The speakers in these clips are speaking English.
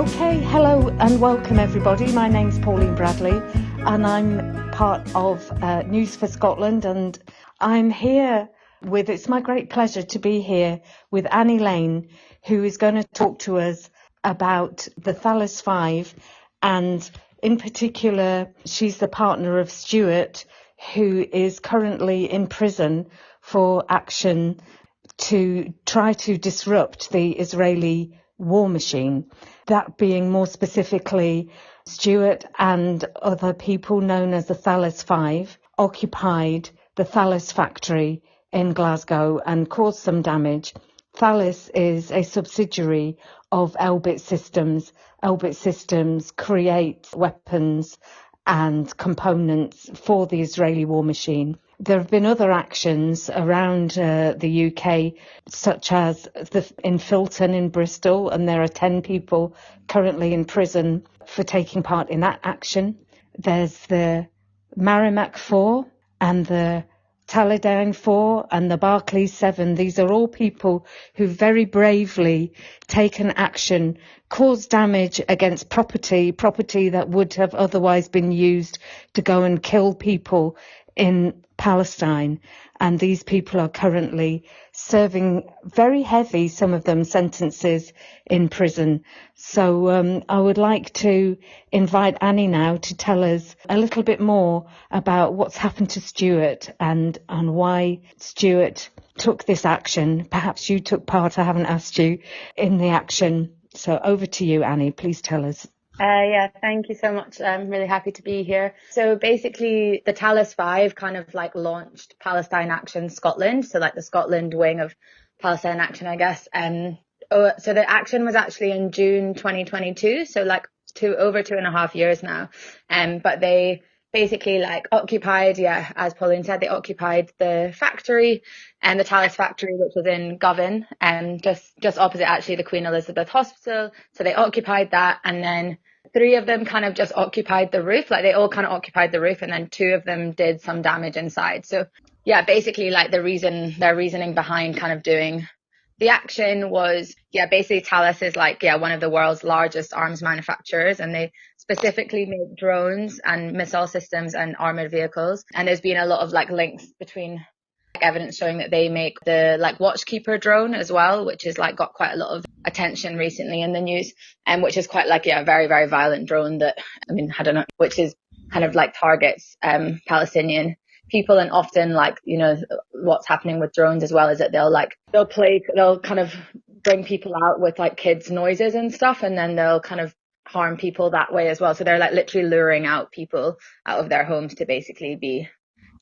Okay, hello and welcome everybody. My name's Pauline Bradley and I'm part of News for Scotland, and I'm here it's my great pleasure to be here with Annie Lane, who is going to talk to us about the Thalas Five, and in particular she's the partner of Stuart, who is currently in prison for action to try to disrupt the Israeli war machine. That being more specifically, Stuart and other people known as the Thalas Five occupied the Thalas factory in Glasgow and caused some damage. Thalas is a subsidiary of Elbit Systems. Elbit Systems create weapons and components for the Israeli war machine. There have been other actions around the UK, such as in Filton in Bristol, and there are 10 people currently in prison for taking part in that action. There's the Merrimack 4 and the Taladown 4 and the Barclays 7. These are all people who very bravely taken action, caused damage against property that would have otherwise been used to go and kill people in Palestine. And these people are currently serving very heavy, some of them, sentences in prison. So I would like to invite Annie now to tell us a little bit more about what's happened to Stuart and why Stuart took this action. Perhaps you took part, I haven't asked you, in the action. So over to you, Annie, please tell us. Yeah, thank you so much. I'm really happy to be here. So basically the Thalas Five kind of like launched Palestine Action Scotland. So like the Scotland wing of Palestine Action, I guess. So the action was actually in June 2022. So like over 2.5 years now. But they basically like occupied, as Pauline said, they occupied the factory and the Thalas factory, which was in Govan, and just opposite actually the Queen Elizabeth Hospital. So they occupied that, and then 3 of them kind of just occupied the roof, like they all kind of occupied the roof, and then 2 of them did some damage inside. So yeah, basically like their reasoning behind kind of doing the action was, basically Thalas is like, one of the world's largest arms manufacturers, and they specifically make drones and missile systems and armored vehicles. And there's been a lot of like links between evidence showing that they make the like Watchkeeper drone as well, which has like got quite a lot of attention recently in the news, and which is quite like a very, very violent drone that, I don't know, which is kind of like targets Palestinian people. And often like, what's happening with drones as well is that they'll kind of bring people out with like kids' noises and stuff, and then they'll kind of harm people that way as well. So they're like literally luring out people out of their homes to basically be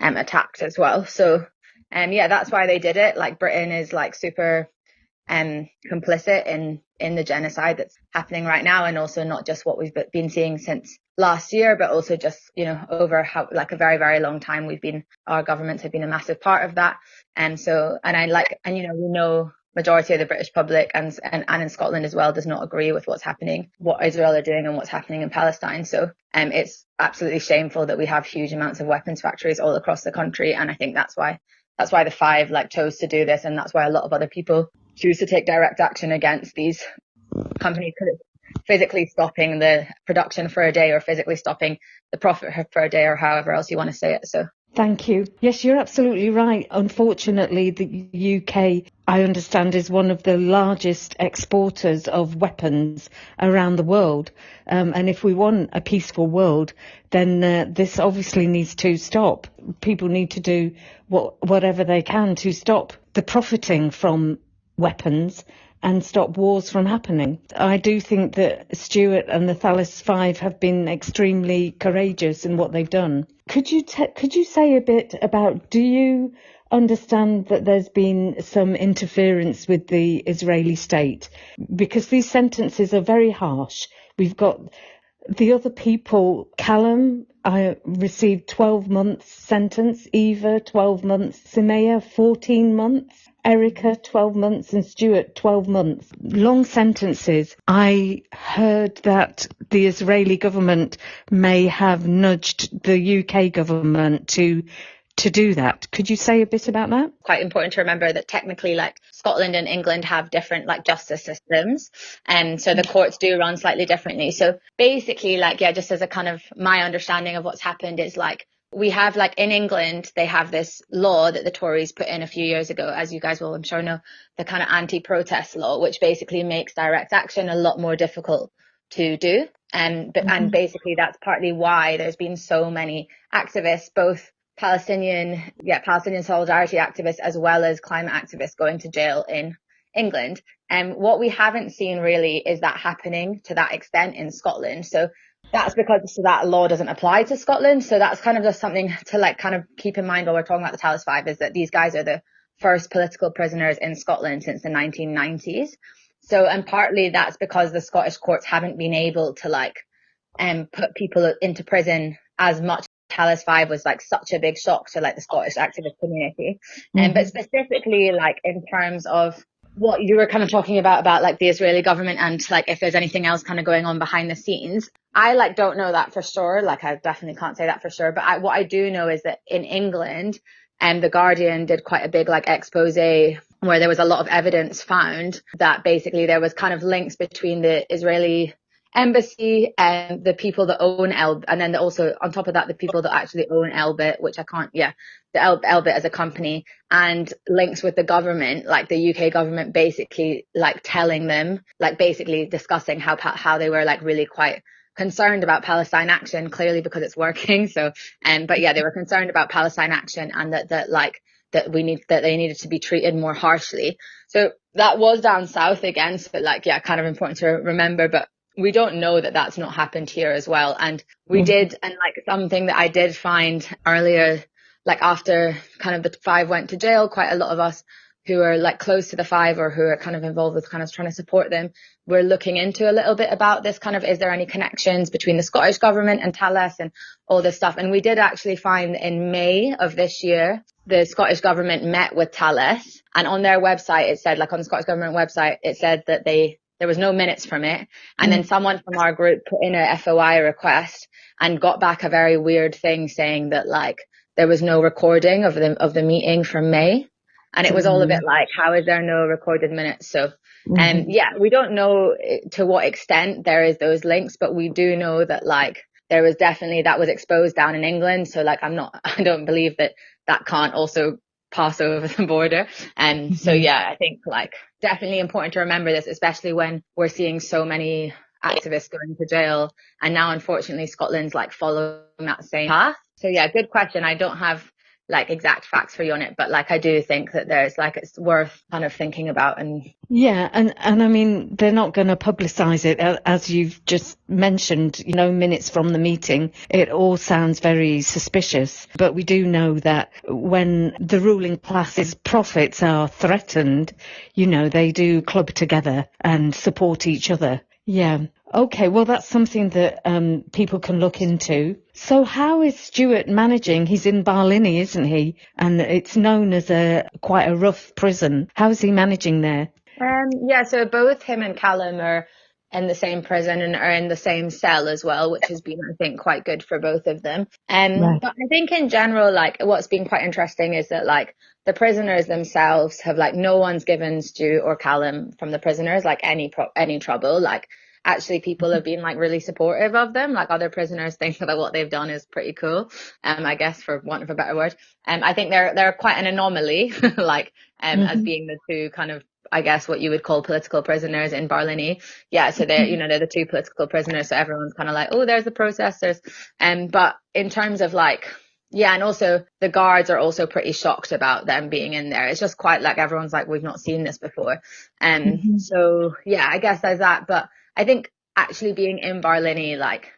attacked as well. So that's why they did it. Like Britain is like super complicit in the genocide that's happening right now, and also not just what we've been seeing since last year, but also just over how like a very, very long time our governments have been a massive part of that. We know majority of the British public and in Scotland as well does not agree with what Israel are doing and what's happening in Palestine. So it's absolutely shameful that we have huge amounts of weapons factories all across the country, and I think that's why the Five like chose to do this, and that's why a lot of other people choose to take direct action against these companies, because it's physically stopping the production for a day, or physically stopping the profit for a day, or however else you want to say it. So thank you. Yes, you're absolutely right. Unfortunately, the UK, I understand, is one of the largest exporters of weapons around the world. And if we want a peaceful world, then this obviously needs to stop. People need to do whatever they can to stop the profiting from weapons and stop wars from happening. I do think that Stuart and the Thalas Five have been extremely courageous in what they've done. Could you say a bit about, do you understand that there's been some interference with the Israeli state? Because these sentences are very harsh. We've got the other people, Callum, I received 12 months sentence, Eva 12 months, Simea 14 months, Erica 12 months and Stuart 12 months. Long sentences. I heard that the Israeli government may have nudged the UK government to to do that. Could you say a bit about that? Quite important to remember that technically, like, Scotland and England have different, like, justice systems, and so the courts do run slightly differently. So basically, like, yeah, just as a kind of my understanding of what's happened is, like, we have, like, in England, they have this law that the Tories put in a few years ago, as you guys will, I'm sure, know, the kind of anti-protest law, which basically makes direct action a lot more difficult to do. And basically that's partly why there's been so many activists, both Palestinian solidarity activists as well as climate activists, going to jail in England. And what we haven't seen really is that happening to that extent in Scotland. So that's because that law doesn't apply to Scotland. So that's kind of just something to, like, kind of keep in mind while we're talking about the Talis 5, is that these guys are the first political prisoners in Scotland since the 1990s. So, and partly that's because the Scottish courts haven't been able to, like, put people into prison as much. Talis 5 was, like, such a big shock to, like, the Scottish activist community. But specifically, like, in terms of what you were kind of talking about, like, the Israeli government and, like, if there's anything else kind of going on behind the scenes, I, like, don't know that for sure. Like, I definitely can't say that for sure. But what I do know is that in England, The Guardian did quite a big, like, expose where there was a lot of evidence found that basically there was kind of links between the Israeli embassy and the people that own Elbit, and then also on top of that the people that actually own Elbit, which the Elbit as a company, and links with the government, like the UK government, basically, like, telling them, like, basically discussing how they were, like, really quite concerned about Palestine Action, clearly because it's working. So but yeah, they were concerned about Palestine Action, and that they needed to be treated more harshly. So that was down south again, so, like, yeah, kind of important to remember. But we don't know that that's not happened here as well. And we did, and, like, something that I did find earlier, like, after kind of the 5 went to jail, quite a lot of us who are, like, close to the 5 or who are kind of involved with kind of trying to support them, we're looking into a little bit about this kind of, is there any connections between the Scottish government and Talis and all this stuff. And we did actually find in May of this year, the Scottish government met with Talis, and on their website, it said, like, on the Scottish government website, it said that there was no minutes from it. And then someone from our group put in a FOI request and got back a very weird thing saying that, like, there was no recording of the meeting from May. And it was all a bit like, how is there no recorded minutes? So, yeah, we don't know to what extent there is those links, but we do know that, like, there was definitely, that was exposed down in England. So, like, I don't believe that can't also pass over the border. And so, yeah, I think, like, definitely important to remember this, especially when we're seeing so many activists going to jail. And now, unfortunately, Scotland's, like, following that same path. So, yeah, good question. I don't have, like, exact facts for you on it, but, like, I do think that there's, like, it's worth kind of thinking about. And yeah, and I mean, they're not going to publicise it, as you've just mentioned, minutes from the meeting. It all sounds very suspicious, but we do know that when the ruling class's profits are threatened, they do club together and support each other. Yeah. Okay, well, that's something that people can look into. So how is Stuart managing? He's in Barlinnie, isn't he? And it's known as quite a rough prison. How is he managing there? Yeah, so both him and Callum are in the same prison and are in the same cell as well, which has been, I think, quite good for both of them. Right. But I think in general, like, what's been quite interesting is that, like, the prisoners themselves have, like, no one's given Stu or Callum from the prisoners, like, any trouble. Like, actually, people have been, like, really supportive of them. Like, other prisoners think that what they've done is pretty cool, I guess, for want of a better word. I think they're quite an anomaly, like, as being the two kind of, I guess, what you would call political prisoners in Barlinnie. Yeah, so they're the two political prisoners. So everyone's kind of like, oh, there's the protesters. But in terms of, like, yeah, and also the guards are also pretty shocked about them being in there. It's just quite like everyone's like, we've not seen this before. So yeah, I guess there's that. But I think actually being in Barlinnie, like,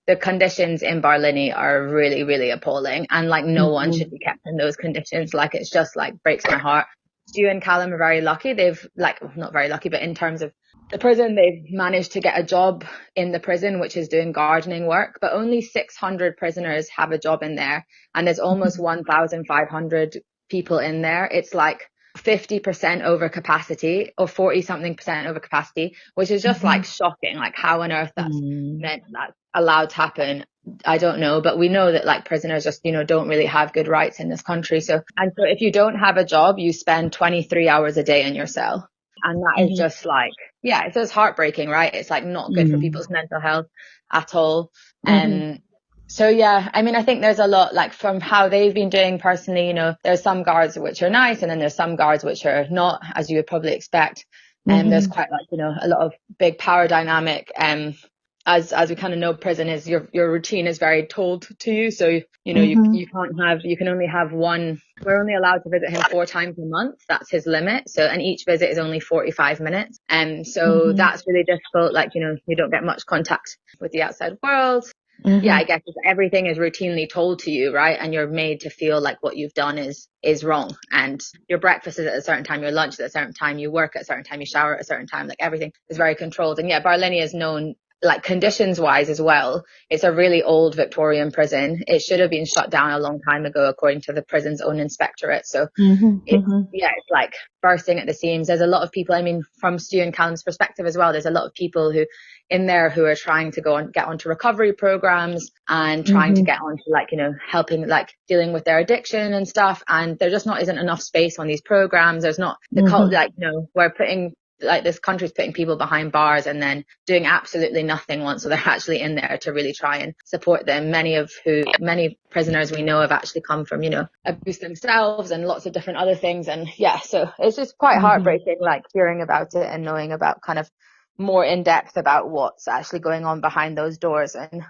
the conditions in Barlinnie are really, really appalling, and, like, no one should be kept in those conditions. Like, it's just, like, breaks my heart. Stu and Callum are very lucky. They've, like, not very lucky, but in terms of the prison, they've managed to get a job in the prison, which is doing gardening work, but only 600 prisoners have a job in there. And there's almost 1,500 people in there. It's like 50% over capacity, or 40 something percent over capacity, which is just like shocking. Like, how on earth that's allowed to happen. I don't know, but we know that like prisoners just, don't really have good rights in this country. So if you don't have a job, you spend 23 hours a day in your cell. And that is just like, yeah, so it's heartbreaking, right? It's like not good for people's mental health at all. So yeah, I mean, I think there's a lot, like from how they've been doing personally, there's some guards which are nice, and then there's some guards which are not, as you would probably expect. And there's quite like, a lot of big power dynamic. As we kind of know, prison is your routine is very told to you. So, you can only have one. We're only allowed to visit him 4 times a month. That's his limit. So, and each visit is only 45 minutes. And so that's really difficult. Like, you don't get much contact with the outside world. Yeah, I guess everything is routinely told to you, right? And you're made to feel like what you've done is wrong. And your breakfast is at a certain time, your lunch is at a certain time, you work at a certain time, you shower at a certain time. Like everything is very controlled. And yeah, Barlinnie is known, like conditions wise as well. It's a really old Victorian prison. It should have been shut down a long time ago, according to the prison's own inspectorate. So it's like bursting at the seams. There's a lot of people, I mean, from Stu and Callum's perspective as well, there's a lot of people who are trying to get onto recovery programs and trying to get onto like, helping, like dealing with their addiction and stuff. And there just isn't enough space on these programs. There's not the cult, like, we're putting, like this country's putting people behind bars and then doing absolutely nothing once they're actually in there to really try and support them. Many prisoners we know have actually come from, abuse themselves and lots of different other things. And yeah, so it's just quite heartbreaking, like hearing about it and knowing about kind of more in depth about what's actually going on behind those doors. And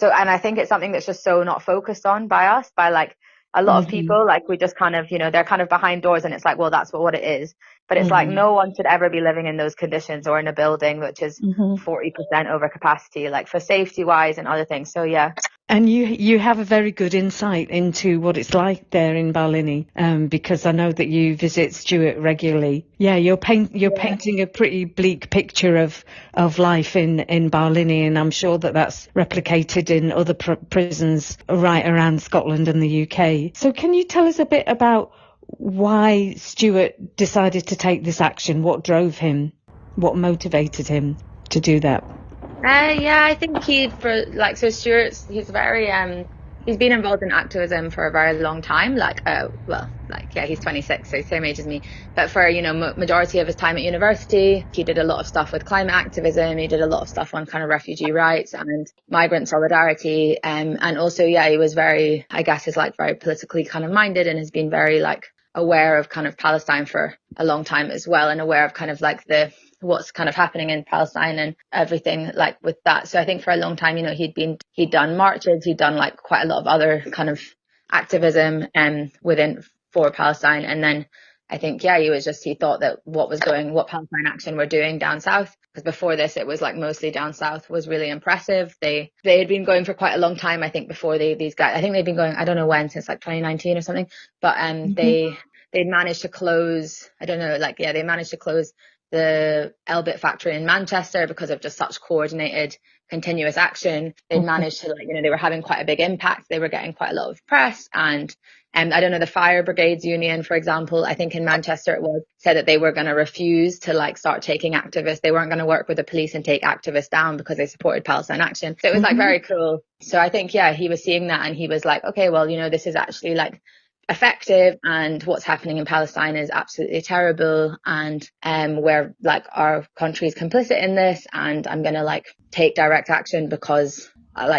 I think it's something that's just so not focused on by us, by like a lot of people, like we just kind of, they're kind of behind doors and it's like, well, that's what it is. But it's like no one should ever be living in those conditions or in a building which is 40% over capacity, like for safety wise and other things. So yeah. And you have a very good insight into what it's like there in Barlinnie, because I know that you visit Stuart regularly. Yeah, you're painting a pretty bleak picture of life in Barlinnie, and I'm sure that that's replicated in other prisons right around Scotland and the UK. So can you tell us a bit about why Stuart decided to take this action? What drove him? What motivated him to do that? I think Stuart's, he's very, he's been involved in activism for a very long time. He's 26, so he's the same age as me. But for, majority of his time at university, he did a lot of stuff with climate activism. He did a lot of stuff on kind of refugee rights and migrant solidarity. And also, he was very, I guess, is like very politically kind of minded and has been very like aware of kind of Palestine for a long time as well, and aware of kind of like what's kind of happening in Palestine and everything like with that. So I think for a long time, he'd done marches, he'd done like quite a lot of other kind of activism for Palestine. And then I think, he thought that what Palestine Action were doing down south, because before this, it was like mostly down south, was really impressive. They had been going for quite a long time, I think, before these guys, I think they'd been going, I don't know when, since like 2019 or something, but they'd managed to close, they managed to close the Elbit factory in Manchester because of just such coordinated, continuous action. They managed to, they were having quite a big impact. They were getting quite a lot of press. And I don't know, the Fire Brigades Union, for example, I think in Manchester said that they were going to refuse to start taking activists. They weren't going to work with the police and take activists down because they supported Palestine Action. So it was very cool. So I think, he was seeing that and he was like, okay, well, this is actually effective, and what's happening in Palestine is absolutely terrible, and where our country is complicit in this, and I'm gonna take direct action because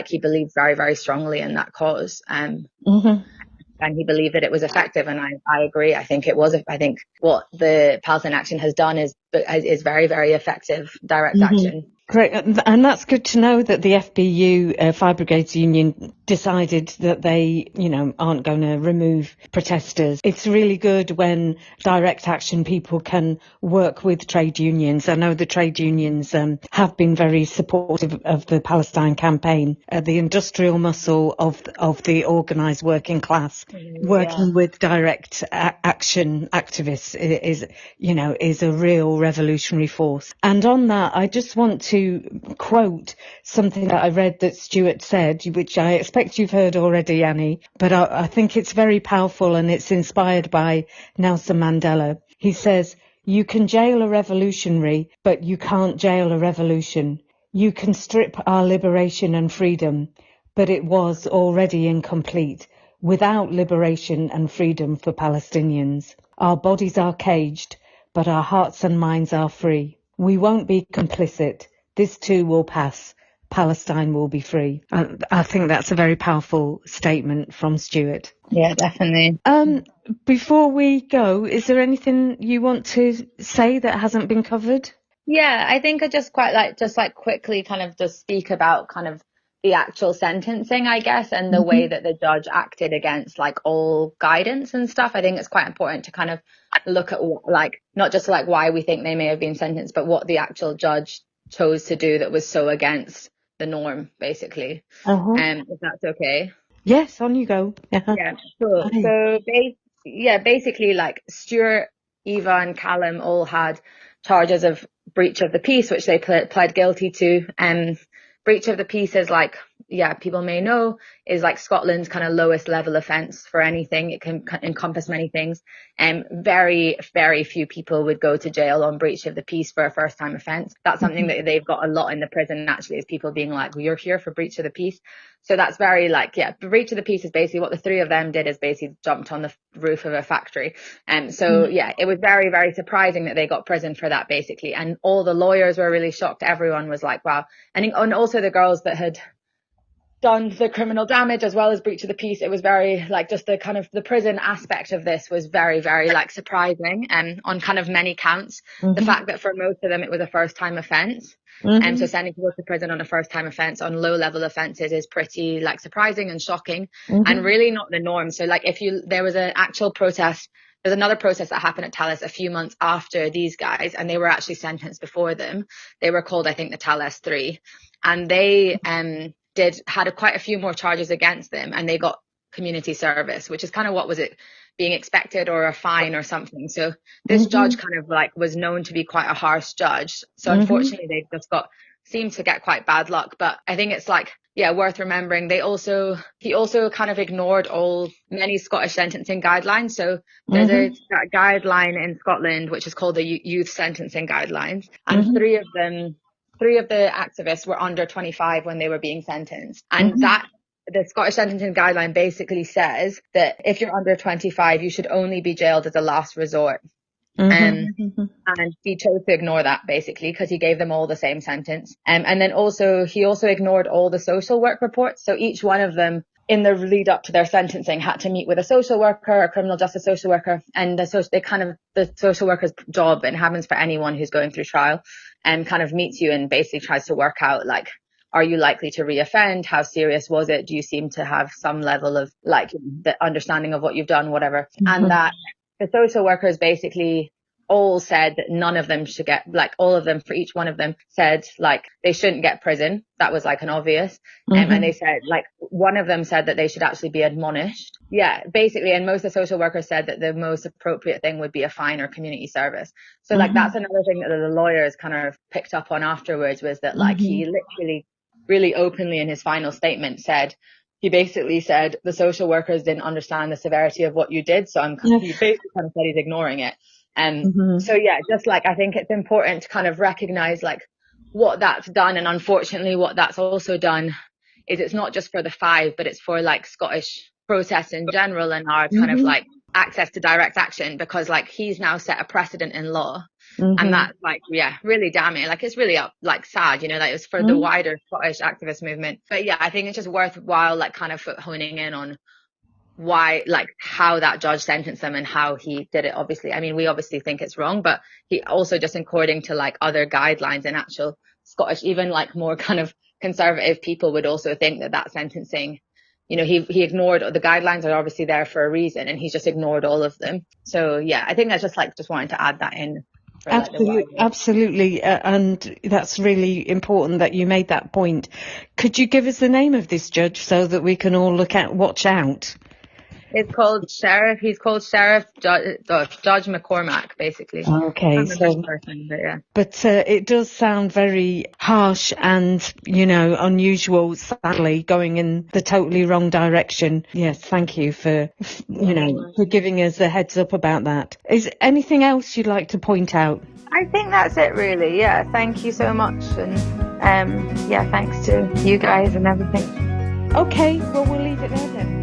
he believed very, very strongly in that cause, and he believed that it was effective, and I agree. I think it was. I think what the Palestine Action has done is very, very effective direct action. Great, and that's good to know that the FBU, Fire Brigades Union, decided that they, aren't going to remove protesters. It's really good when direct action people can work with trade unions. I know the trade unions have been very supportive of the Palestine campaign. The industrial muscle of the organised working class, working with direct action activists is a real revolutionary force. And on that, I just want to quote something that I read that Stuart said, which I expect you've heard already, Annie, but I think it's very powerful and it's inspired by Nelson Mandela. He says, "You can jail a revolutionary, but you can't jail a revolution. You can strip our liberation and freedom, but it was already incomplete without liberation and freedom for Palestinians. Our bodies are caged, but our hearts and minds are free. We won't be complicit. This too will pass. Palestine will be free. I think that's a very powerful statement from Stuart. Yeah, definitely. Before we go, is there anything you want to say that hasn't been covered? Yeah, I think I just quite like quickly kind of just speak about kind of the actual sentencing, I guess, and the way that the judge acted against like all guidance and stuff. I think it's quite important to kind of look at like not just like why we think they may have been sentenced, but what the actual judge chose to do that was so against the norm, basically. If that's okay. Yes, on you go. Yeah, cool. So basically, like Stuart, Eva, and Callum all had charges of breach of the peace, which they pled guilty to. Breach of the peace is like, people may know, is like Scotland's kind of lowest level offence for anything. It can encompass many things. Very, very few people would go to jail on breach of the peace for a first time offence. That's something that they've got a lot in the prison, actually, is people being like, well, you're here for breach of the peace. So that's very breach of the peace is basically what the three of them did, is basically jumped on the roof of a factory. It was very, very surprising that they got prison for that, basically. And all the lawyers were really shocked. Everyone was like, wow. And also the girls that had done the criminal damage as well as breach of the peace. It was very like just the kind of the prison aspect of this was very, very like surprising on kind of many counts. The fact that for most of them it was a first time offence. So sending people to prison on a first time offence on low level offences is pretty like surprising and shocking and really not the norm. So like there was an actual protest. There's another protest that happened at Talis a few months after these guys, and they were actually sentenced before them. They were called, I think, the Talis 3, and they had quite a few more charges against them, and they got community service, which is kind of what was it being expected, or a fine or something. So this judge kind of like was known to be quite a harsh judge. So unfortunately they just seemed to get quite bad luck. But I think it's like, worth remembering. He also kind of ignored many Scottish sentencing guidelines. So there's a guideline in Scotland which is called the Youth Sentencing Guidelines, and three of the activists were under 25 when they were being sentenced. And the Scottish sentencing guideline basically says that if you're under 25, you should only be jailed as a last resort. And he chose to ignore that, basically, because he gave them all the same sentence. And then he also ignored all the social work reports. So each one of them in the lead up to their sentencing had to meet with a social worker, a criminal justice social worker, and the social worker's job, and happens for anyone who's going through trial, and kind of meets you and basically tries to work out like, are you likely to reoffend? How serious was it? Do you seem to have some level of like the understanding of what you've done, whatever? And that the social workers basically all said that none of them should get, like all of them, for each one of them said like they shouldn't get prison. That was like an obvious. And they said like one of them said that they should actually be admonished. Yeah, basically. And most of the social workers said that the most appropriate thing would be a fine or community service. So like that's another thing that the lawyers kind of picked up on afterwards, was that like he literally really openly in his final statement he basically said the social workers didn't understand the severity of what you did. So he basically kind of said he's ignoring it. So just like, I think it's important to kind of recognize like what that's done. And unfortunately what that's also done is it's not just for the 5, but it's for like Scottish protests in general and our kind of like access to direct action, because like he's now set a precedent in law. And that's like, really damning. Like it's really like sad, like it's for the wider Scottish activist movement. But I think it's just worthwhile like kind of honing in on why, like how that judge sentenced them and how he did it. Obviously, I mean, we obviously think it's wrong, but he also just according to like other guidelines in actual Scottish, even like more kind of conservative people would also think that sentencing, he ignored the guidelines are obviously there for a reason, and he's just ignored all of them. So I think that's just wanted to add that in. Absolutely. And that's really important that you made that point. Could you give us the name of this judge so that we can all watch out? It's called Sheriff. He's called Sheriff Judge McCormack, basically. Okay, but it does sound very harsh and, unusual, sadly, going in the totally wrong direction. Yes, thank you for giving us a heads up about that. Is anything else you'd like to point out? I think that's it, really. Yeah, thank you so much. And thanks to you guys and everything. Okay, well, we'll leave it there then.